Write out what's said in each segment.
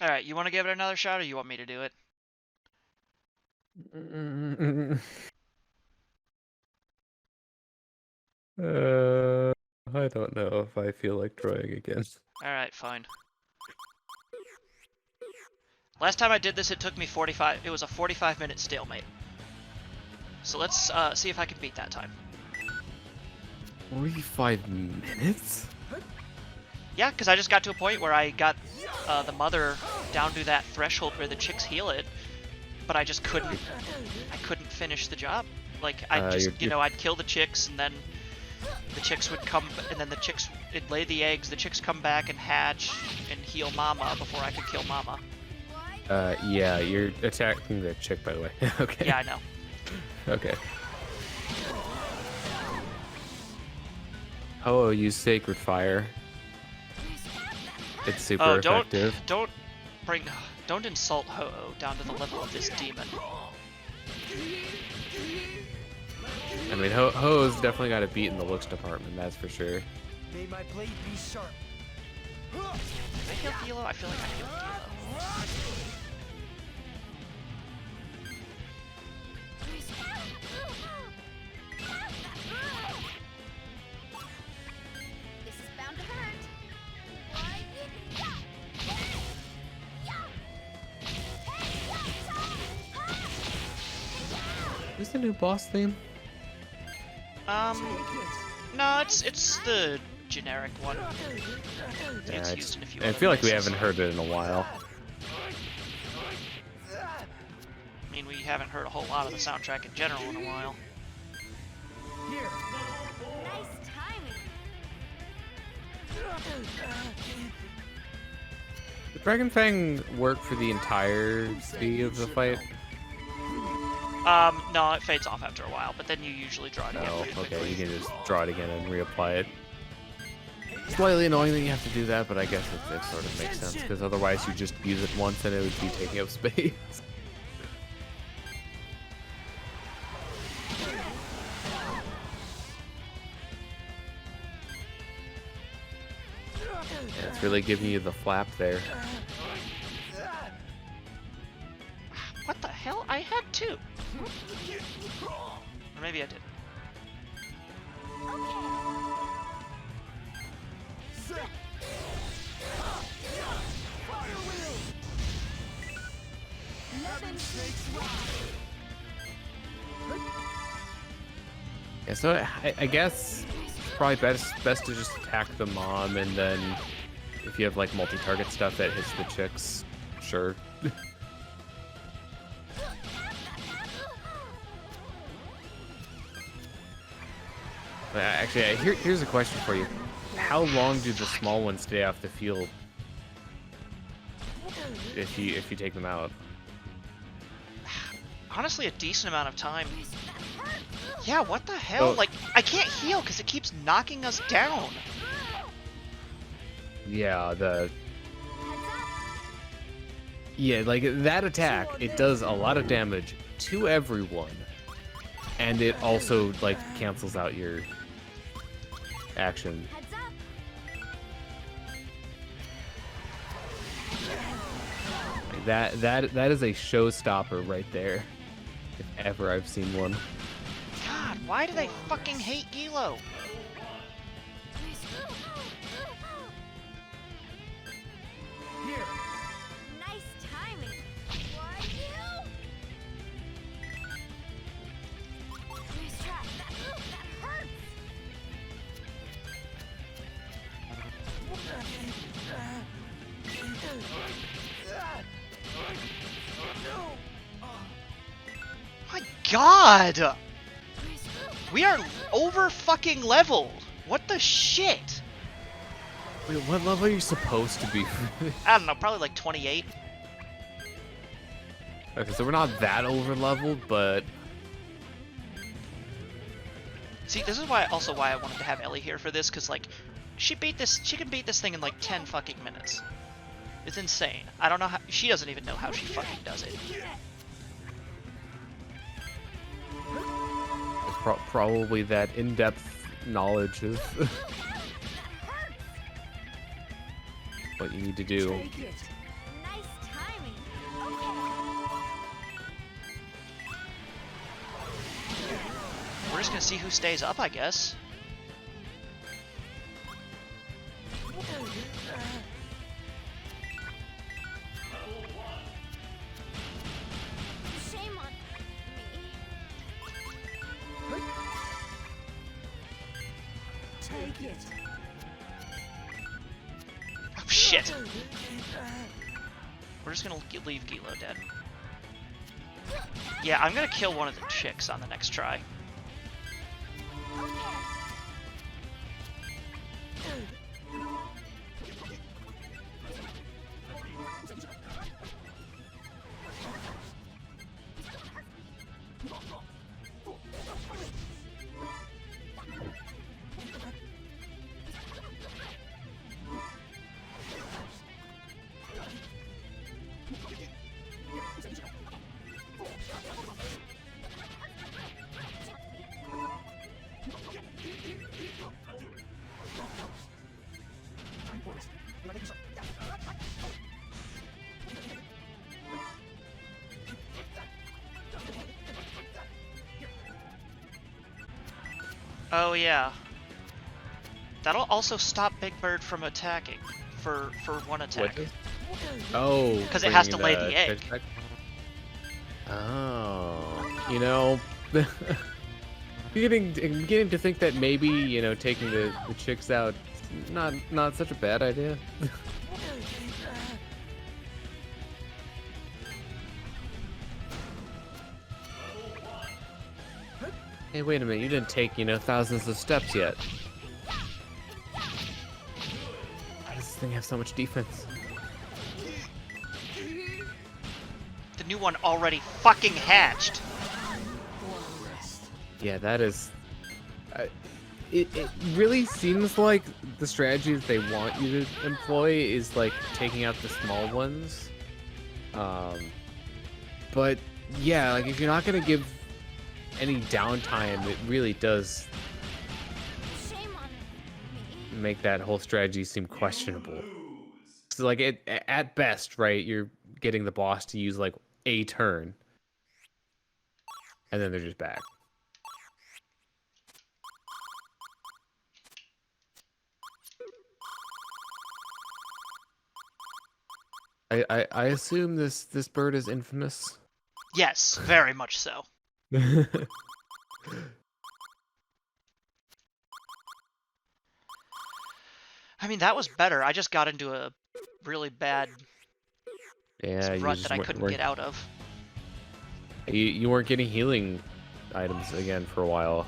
Alright, you want to give it another shot, or you want me to do it? I don't know if I feel like trying again. Alright, fine. Last time I did this, it took me 45... It was a 45-minute stalemate. So let's see if I can beat that time. 45 minutes? Yeah, because I just got to a point where I got the mother down to that threshold where the chicks heal it, but I just couldn't... I couldn't finish the job. Like, I just, you know, I'd kill the chicks, and then the chicks would come, and then the chicks, it'd lay the eggs, the chicks come back and hatch and heal Mama before I could kill Mama. Yeah, you're attacking the chick, by the way. Okay. Yeah, I know. Okay. Oh, use Sacred Fire. It's super effective. Don't insult Ho-Oh down to the level of this demon. I mean, Ho's definitely got a beat in the looks department, that's for sure. May my blade be sharp. Did I heal Gilo? I feel like I healed Gilo. This is bound to hurt. Is the new boss theme? No, it's the generic one. Yeah, It's used in a few I other feel like we places. haven't heard it in a while. I mean, we haven't heard a whole lot of the soundtrack in general in a while. Here. Nice timing. Did Dragon Fang work for the entirety of the fight? No, it fades off after a while, but then you usually draw it again Oh, pretty quickly. okay, you can just draw it again and reapply it. Slightly annoying that you have to do that, but I guess it sort of makes sense, because otherwise you just use it once and it would be taking up space. Yeah, it's really giving you the flap there. What the hell? I had two. Or maybe I didn't. Yeah, so I guess it's probably best to just attack the mom, and then if you have like multi-target stuff that hits the chicks, sure. Actually, here's a question for you. How long do the small ones stay off the field if you take them out? Honestly, a decent amount of time. Yeah, what the hell? Oh. Like, I can't heal because it keeps knocking us down. Yeah, like that attack, it does a lot of damage to everyone, and it also like cancels out your action. That is a showstopper right there, if ever I've seen one. God, why do they fucking hate Gilo? Here. Nice timing. Why you? Nice try. That hurts. My God! We are over fucking leveled. What the shit? Wait, what level are you supposed to be? I don't know, probably like 28. Okay, so we're not that over leveled, but See, this is why I wanted to have Ellie here for this, because like she can beat this thing in like 10 fucking minutes. It's insane. I don't know how, she doesn't even know how she fucking does it. it's probably that in-depth knowledge of what you need to do. Take it. Nice just gonna see who stays up, I guess. Shame on me. Take it. Oh shit. We're just gonna leave Gilo dead. Yeah, I'm gonna kill one of the chicks on the next try. Oh yeah. That'll also stop Big Bird from attacking for one attack. What? Oh. Because it has to bringing lay the egg. back? Oh. You know, I'm beginning to think that maybe, you know, taking the chicks out, not such a bad idea. Hey, wait a minute, you didn't take, you know, thousands of steps yet. Why does this thing have so much defense? The new one already fucking hatched. Yeah, that is... it really seems like the strategy that they want you to employ is, like, taking out the small ones. But, yeah, like, if you're not gonna give any downtime, it really does Shame on me. make that whole strategy seem questionable. So, like, at best, right, you're getting the boss to use, like, a turn. And then they're just back. I assume this bird is infamous. Yes, very much so. I mean, that was better. I just got into a really bad Yeah, rut that I couldn't weren't, get out of. you weren't getting healing items again for a while.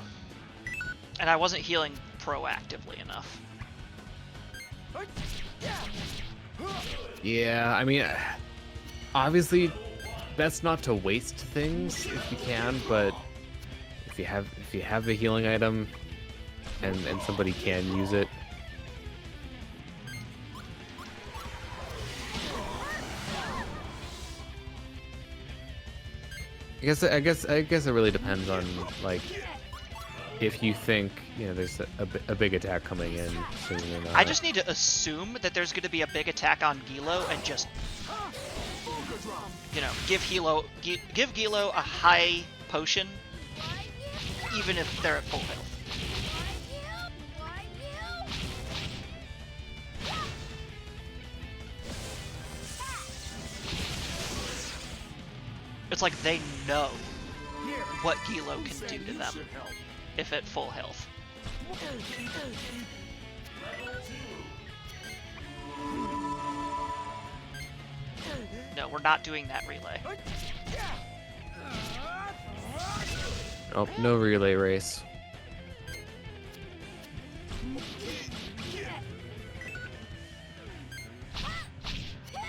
And I wasn't healing proactively enough. Yeah, I mean, obviously, that's not to waste things if you can, but if you have a healing item and somebody can use it. I guess it really depends on, like, if you think, you know, there's a big attack coming in soon or not. I just need to assume that there's going to be a big attack on Gilo and just, you know, give Gilo a high potion, even if they're at full health. It's like they know what Gilo can do to them if at full health. No, we're not doing that relay. Oh, no relay race.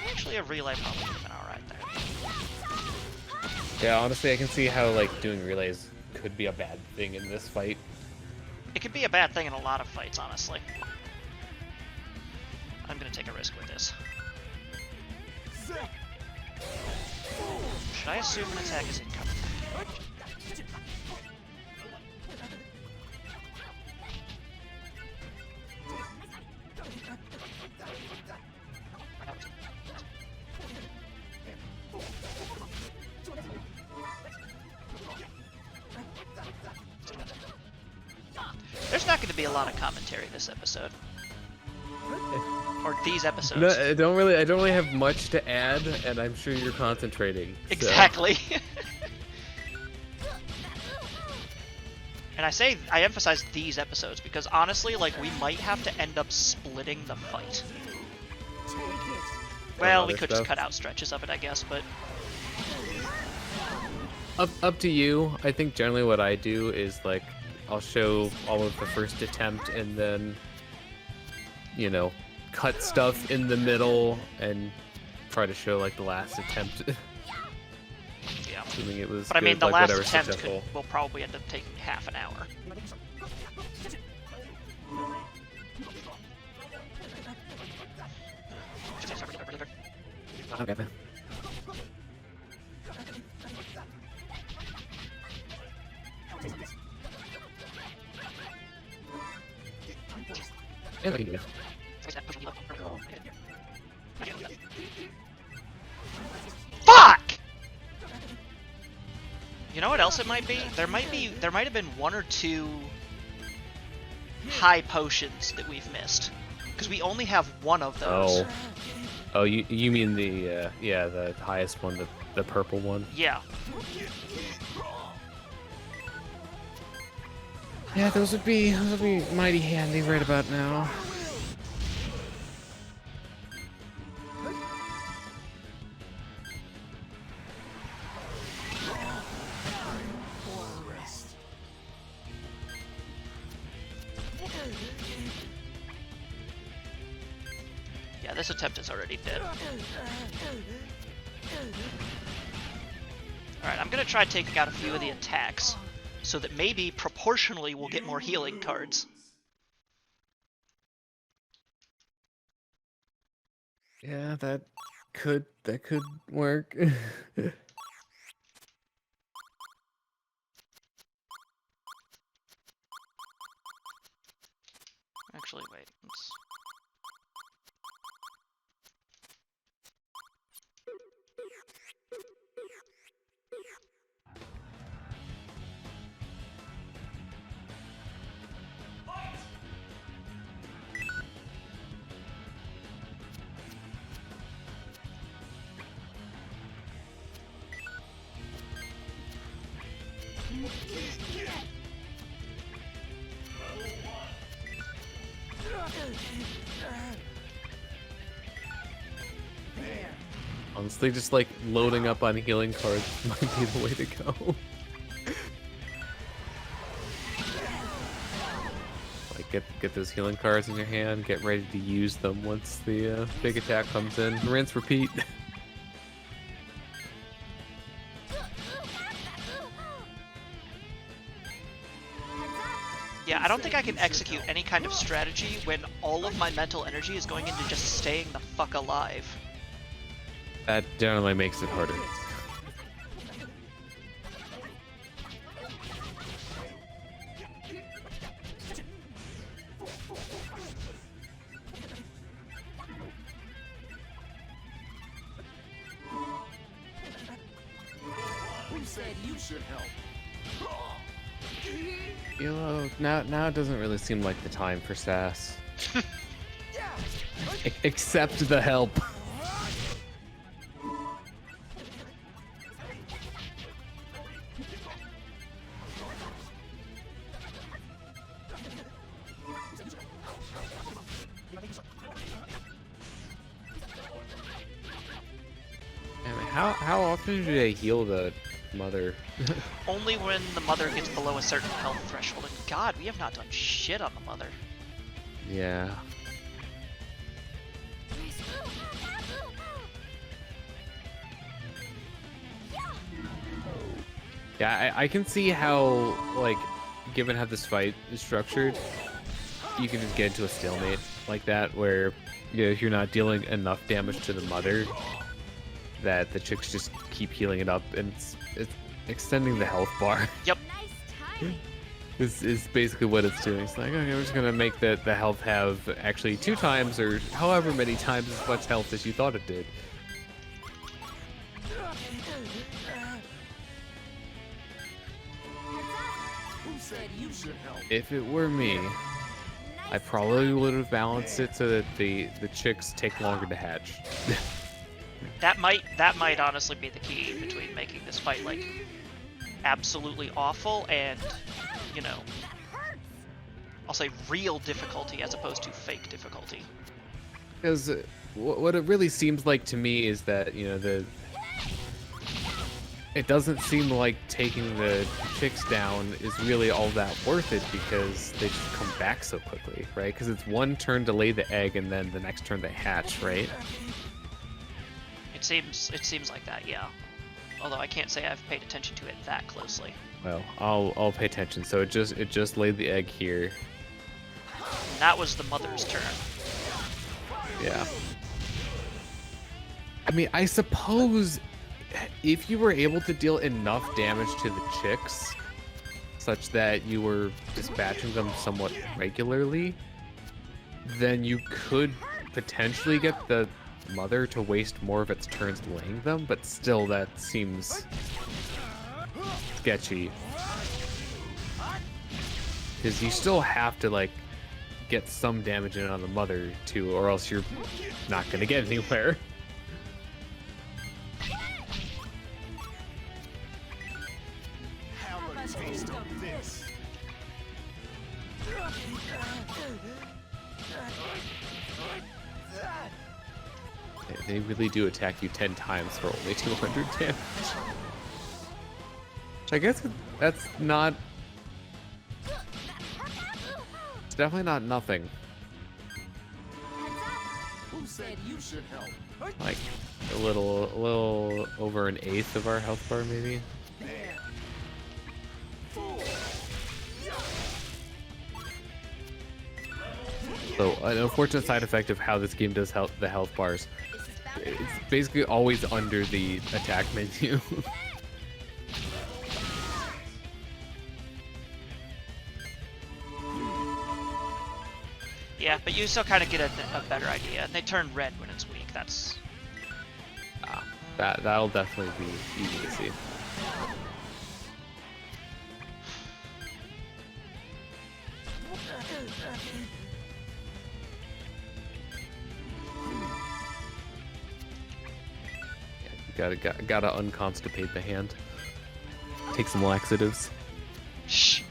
Actually, a relay probably would have been alright there. Yeah, honestly, I can see how, like, doing relays could be a bad thing in this fight. It could be a bad thing in a lot of fights, honestly. I'm gonna take a risk with this. Should I assume an attack is incoming? There's not going to be a lot of commentary this episode. Or these episodes. No, I don't really have much to add, and I'm sure you're concentrating. So. Exactly. And I emphasize these episodes because honestly, like, we might have to end up splitting the fight. Well, we could just cut out stretches of it, I guess, but Up to you. I think generally what I do is, like, I'll show all of the first attempt and then, you know, cut stuff in the middle and try to show, like, the last attempt. yeah. Assuming it was But I mean, good, the like, last whatever attempt successful. will probably end up taking half an hour. Okay, then. Yeah, I can do it. Fuck! You know what else it might be? There might have been one or two high potions that we've missed. Because we only have one of those. Oh, you mean the yeah, the highest one, the purple one? Yeah. Yeah, those would be mighty handy right about now. Yeah, this attempt is already dead. Alright, I'm gonna try taking out a few of the attacks, so that maybe, proportionally, we'll get more healing cards. Yeah, that could work. Actually, wait, let's... Honestly, just like loading up on healing cards might be the way to go. Like get those healing cards in your hand, get ready to use them once the big attack comes in. Rinse, repeat. Yeah, I don't think I can execute any kind of strategy when all of my mental energy is going into just staying the fuck alive. That generally makes it harder. Who said you should help? You know, now it doesn't really seem like the time for sass. Except the help. How often do they heal the mother? Only when the mother gets below a certain health threshold. And God, we have not done shit on the mother. Yeah. Yeah, I can see how, like, given how this fight is structured, you can just get into a stalemate like that, where, you know, if you're not dealing enough damage to the mother, that the chicks just keep healing it up, and it's extending the health bar. Yep. This is basically what it's doing. It's like, okay, we're just gonna make the health have actually 2 times or however many times as much health as you thought it did. said you should help? If it were me, I probably would have balanced it so that the chicks take longer to hatch. That might honestly be the key between making this fight like absolutely awful and, you know, I'll say real difficulty as opposed to fake difficulty. Because what it really seems like to me is that, you know, it doesn't seem like taking the chicks down is really all that worth it because they just come back so quickly, right? Because it's one turn to lay the egg and then the next turn they hatch, right? It seems like that, yeah. Although I can't say I've paid attention to it that closely. Well, I'll pay attention. So it just laid the egg here. And that was the mother's turn. Yeah. I mean, I suppose if you were able to deal enough damage to the chicks such that you were dispatching them somewhat regularly, then you could potentially get the mother to waste more of its turns laying them, but still that seems sketchy. Because you still have to, like, get some damage in on the mother too, or else you're not gonna get anywhere. Have a taste of this. They really do attack you 10 times for only 200 damage. Which I guess that's not... It's definitely not nothing. Who said you should help? Like, a little over an eighth of our health bar, maybe? So, an unfortunate side effect of how this game does the health bars, it's basically always under the attack menu. Yeah, but you still kind of get a better idea. And they turn red when it's weak. That's... That'll definitely be easy to see. Gotta unconstipate the hand. Take some laxatives. Shh.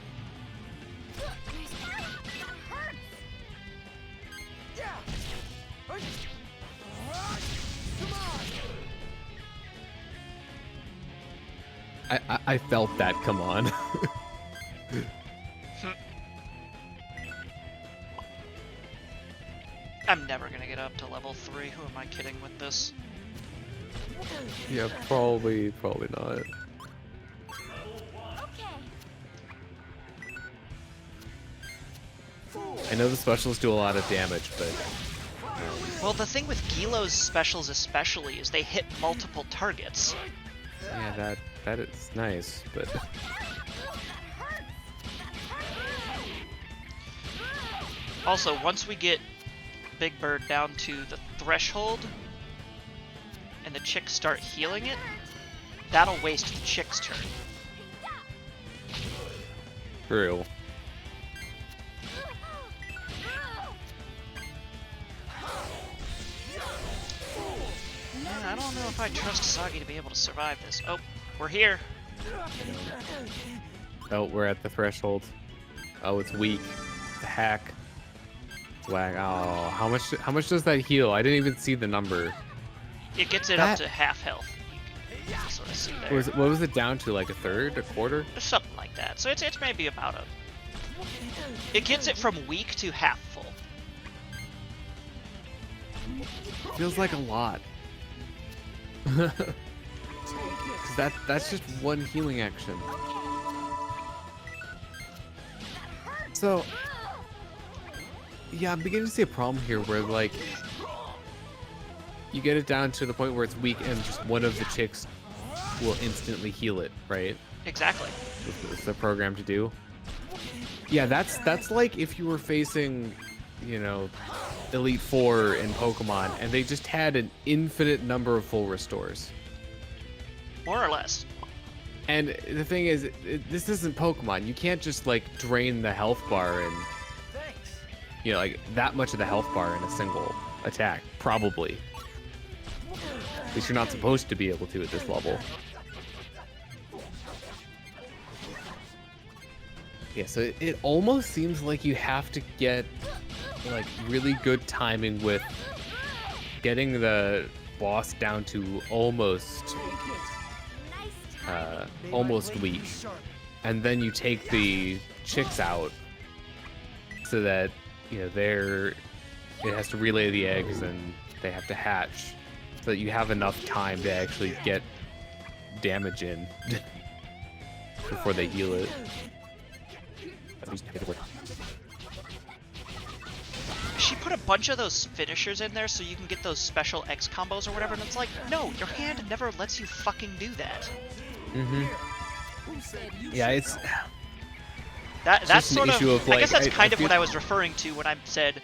I felt that come on. I'm never gonna get up to level 3. Who am I kidding with this? Yeah, probably not. I know the specials do a lot of damage, but Well, the thing with Gilo's specials especially is they hit multiple targets. yeah, that is nice, but Also, once we get Big Bird down to the threshold and the chicks start healing it, that'll waste the chick's turn. true. Man, I don't know if I trust Sagi to be able to survive this. Oh, we're here. Oh, we're at the threshold. Oh, it's weak. It's a hack. Swag. Oh, how much does that heal? I didn't even see the number. It gets it up to half health. You can sort of see there. What was it down to? Like a third, a quarter? Something like that. So it's maybe about a... It gets it from weak to half full. Feels like a lot. 'Cause that's just one healing action. So, yeah, I'm beginning to see a problem here where, like, you get it down to the point where it's weak and just one of the chicks will instantly heal it, right? Exactly. It's the program to do. Yeah, that's like if you were facing, you know, Elite Four in Pokemon and they just had an infinite number of full restores. More or less. And the thing is, this isn't Pokemon. You can't just like drain the health bar and, you know, like that much of the health bar in a single attack. Probably. At least you're not supposed to be able to at this level. Yeah, so it almost seems like you have to get like really good timing with getting the boss down to almost weak, and then you take the chicks out so that, you know, it has to relay the eggs and they have to hatch, so that you have enough time to actually get damage in before they heal it. She put a bunch of those finishers in there so you can get those special X combos or whatever, and it's like, no, your hand never lets you fucking do that. Yeah, it's that's just an sort issue of, I like, guess that's I kind of feel- what I was referring to when I said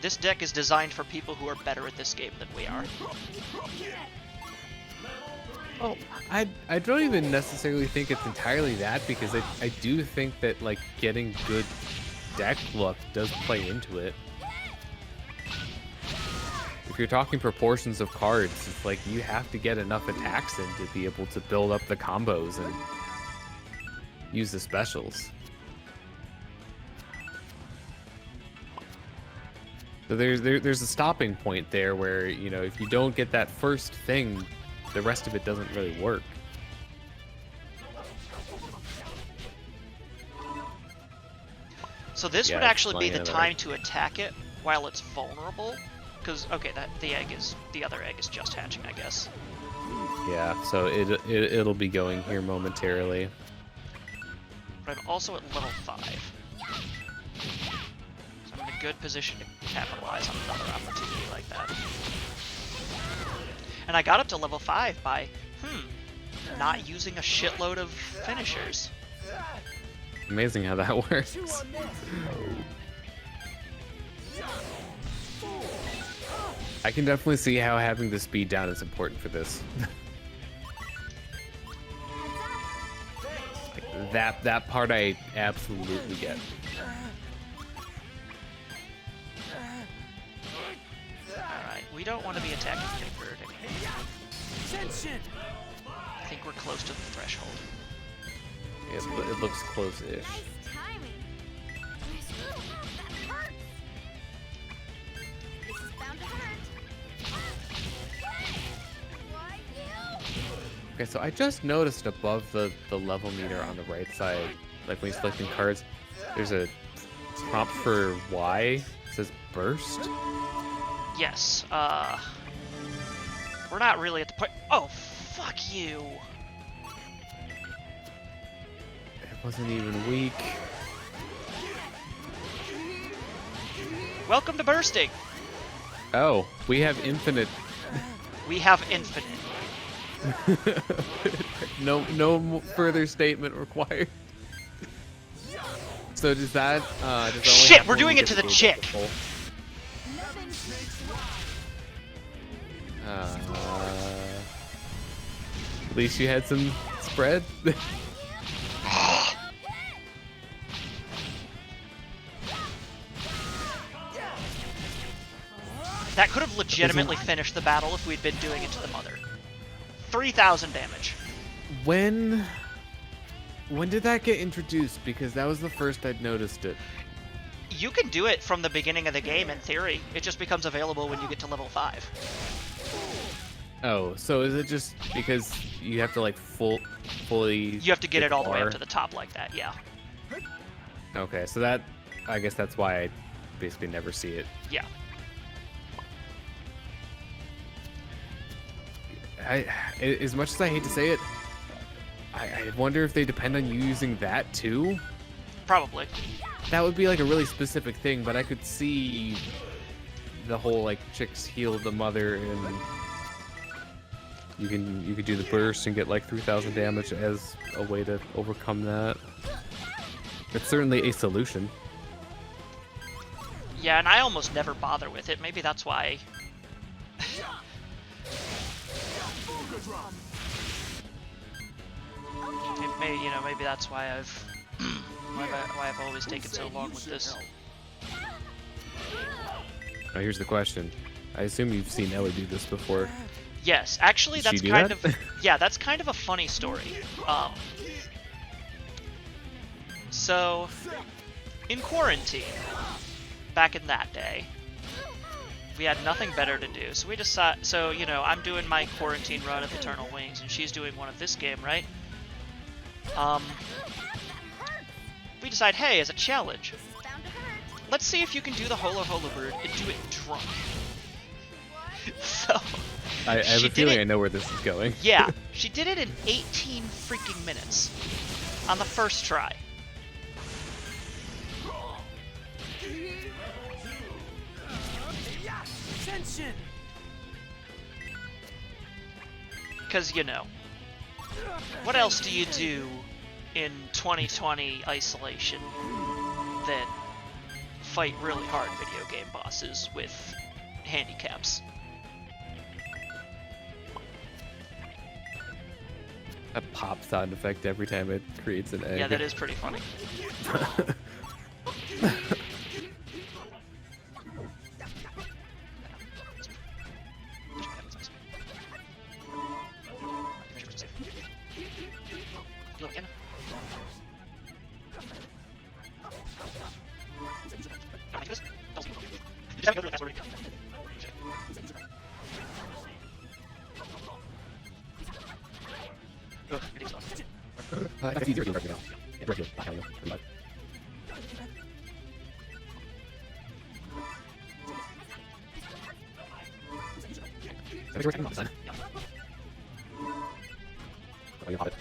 this deck is designed for people who are better at this game than we are. Oh, I don't even necessarily think it's entirely that, because I do think that like getting good deck luck does play into it. If you're talking proportions of cards, it's like you have to get enough attacks in to be able to build up the combos and use the specials. So there's a stopping point there where, you know, if you don't get that first thing, the rest of it doesn't really work. So this Yeah, would it's actually be flying the in the time right- to attack it while it's vulnerable, because okay, the other egg is just hatching, I guess. Yeah, so it'll be going here momentarily. But I'm also at level 5. So I'm in a good position to capitalize on another opportunity like that. And I got up to level 5 by, not using a shitload of finishers. Amazing how that works. I can definitely see how having the speed down is important for this. Like, that part I absolutely get. Alright, we don't want to be attacking Big Bird anymore. I think we're close to the threshold. It looks close-ish. Nice timing. That hurts. This is bound to hurt. Why you? Okay, so I just noticed above the level meter on the right side, like when you're selecting cards, there's a prompt for Y. It says burst. Yes, we're not really at the point. Oh, fuck you. It wasn't even weak. Welcome to bursting. Oh, we have infinite. We have infinite. No further statement required. So does that? Does that only Shit, happen we're when you doing it get to the through chick. full? At least you had some spread. That could have legitimately finished the battle if we'd been doing it to the mother. 3,000 damage. When did that get introduced? Because that was the first I'd noticed it. You can do it from the beginning of the game in theory. It just becomes available when you get to level 5. Oh, so is it just because you have to like fully? You have to get it all the way up bar? to the top like that, yeah. Okay, so that, I guess that's why I basically never see it. Yeah. As much as I hate to say it, I wonder if they depend on you using that too. Probably. That would be like a really specific thing, but I could see the whole like chicks heal the mother and you could do the burst and get like 3,000 damage as a way to overcome that. It's certainly a solution. Yeah, and I almost never bother with it. Maybe that's why. Maybe that's why why I've always taken so long with this. Now here's the question. I assume you've seen Ellie do this before. Yes, actually, Did she that's do kind that? of yeah, that's kind of a funny story. So in quarantine, back in that day, we had nothing better to do, so we decided. So I'm doing my quarantine run of Eternal Wings, and she's doing one of this game, right? We decide, hey, as a challenge, Bound to hurt. let's see if you can do the Holo Holo Bird and do it drunk. So I have she a did feeling it- I know where this is going. Yeah, she did it in 18 freaking minutes on the first try. Attention! Because, what else do you do in 2020 isolation than fight really hard video game bosses with handicaps? A pop sound effect every time it creates an egg. Yeah, that is pretty funny. That's easier to do right now. Yeah, right here. I don't know. Good luck. I think we're taking off the sun. Oh, you have it.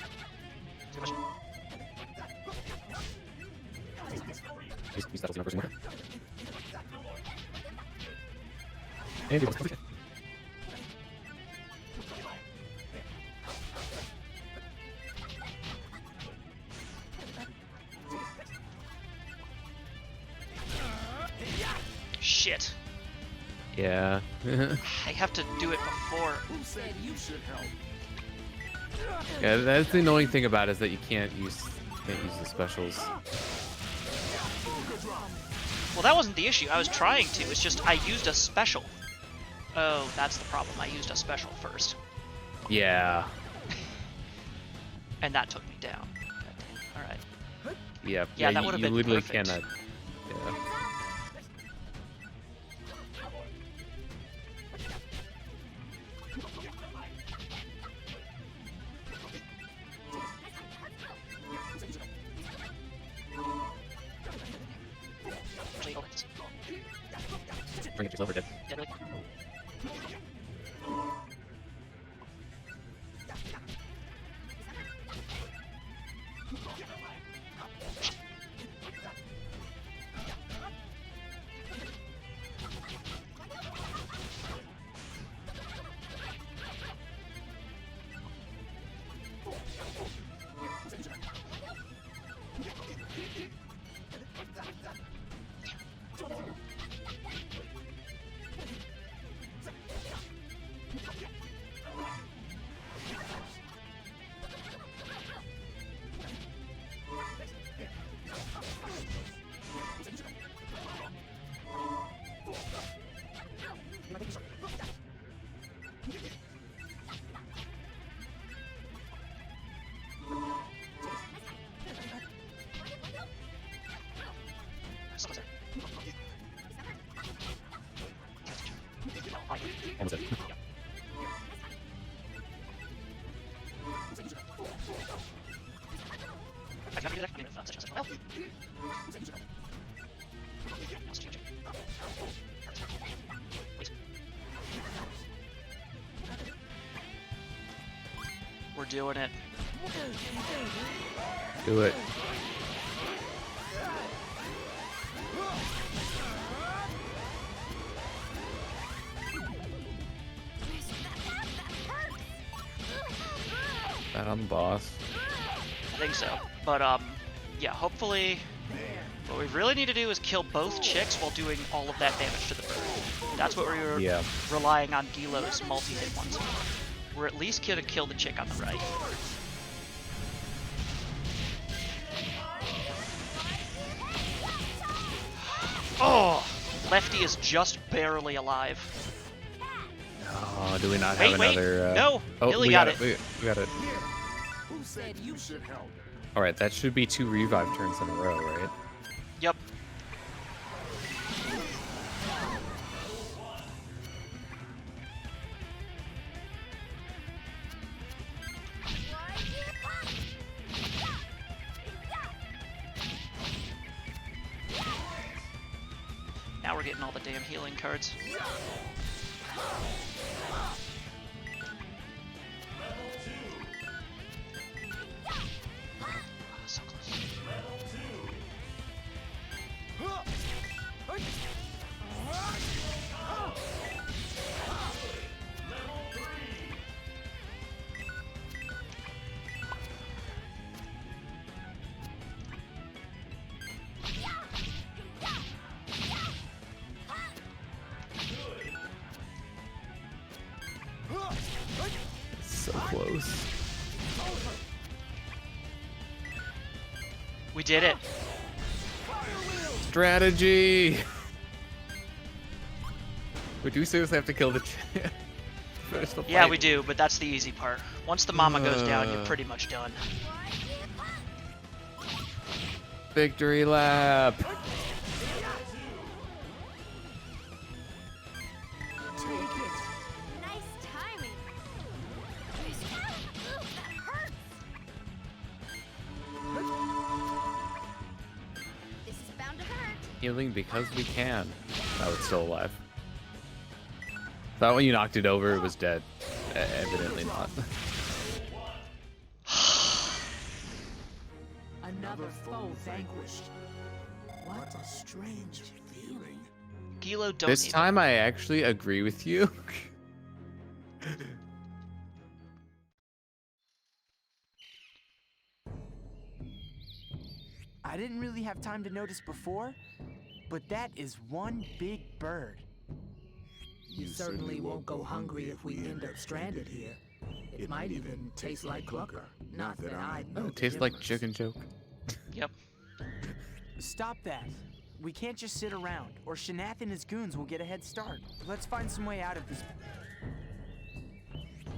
Use that as the first one. And you Shit. Yeah. I have to do it before. Who said you should help? Yeah, that's the annoying thing about it, is that you can't use the specials. Well, that wasn't the issue. I was trying to. It's just I used a special. Oh, that's the problem. I used a special first. Yeah. And that took me down. Alright. Yeah. Yeah, that would've you been literally perfect. cannot. Yeah. Bring it yourself or dead. Almost dead. We're doing it. Do it. That on the boss. I think so. But, yeah, hopefully what we really need to do is kill both chicks while doing all of that damage to the bird. That's what we were Yeah. relying on Gilo's multi-hit ones for. We're at least gonna kill the chick on the right. Oh, Lefty is just barely alive. Oh, do we not Wait, have wait. another? No, oh, Billy we got it. it. We got it. Who said you should help? All right, that should be 2 revive turns in a row, right? Yep. Now we're getting all the damn healing cards. So close. So close. We did it. Strategy. Wait, do we seriously have to kill the champ? Finish the Yeah, fight? we do, but that's the easy part. Once the mama goes down, you're pretty much done. Victory lap. Take it. Nice timing. Ooh, that hurts. This is bound to hurt. Healing because we can. Oh, it's still alive. Thought when you knocked it over, it was dead. Evidently not. Another foe vanquished. What a strange feeling. Gilo, don't This need time I actually agree with you. I didn't really have time to notice before, but that is one big bird. You certainly won't go hungry if we end up stranded here. It might even taste like clucker. Not that I know. Oh, the it tastes like difference. chicken joke. Yep. Stop that. We can't just sit around, or Shanath and his goons will get a head start. Let's find some way out of this.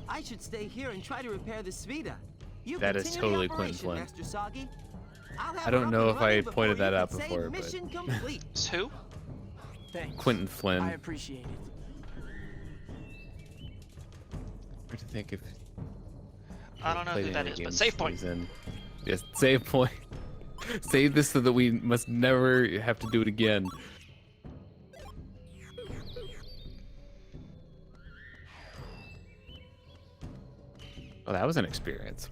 I should stay here and try to repair the Svita. You That is continue the totally Quentin operation, Flynn. Master Soggy. I'll have I don't her up know and if I running pointed before that you out can say before, but- mission complete. It's who? Thanks. Quentin Flynn. I appreciate it. Hard to think if I don't know played who that any is, but games save point. he's in. Yes, save point. Save this so that we must never have to do it again. Oh, that was an experience.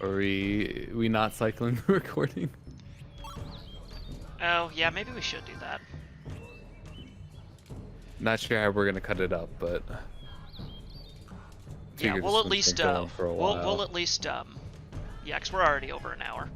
Are we not cycling the recording? Oh, yeah, maybe we should do that. Not sure how we're gonna cut it up, but Yeah, figured we'll this at one's least been going for a we'll while. at least yeah, 'cause we're already over an hour.